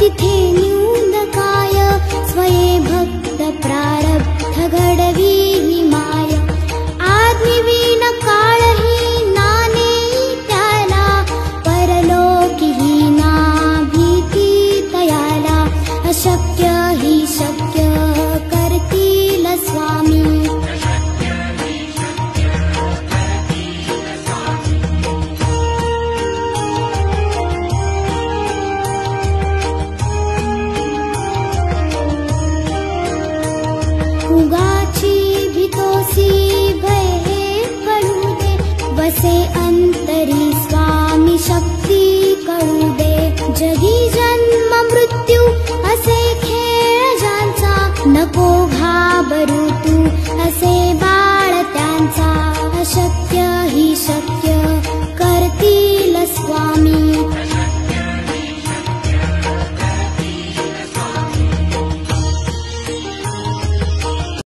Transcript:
तिथे न्यूनकाय स्वये भक्त प्रारब्ध घडवी ही माय आज्ञेविन काळही नाने त्याला परलोकी ही ना भीती तयाला अशक्य ही शक्य करतील स्वामी उगाची भीतोसी भय हे कळू दे बसे अंतरी स्वामी शक्ती कळू दे जगी जन्म मृत्यू असे खेळ ज्यांचा नको घाबरू तू असे बाळ त्यांचा अशक्य ही शक्य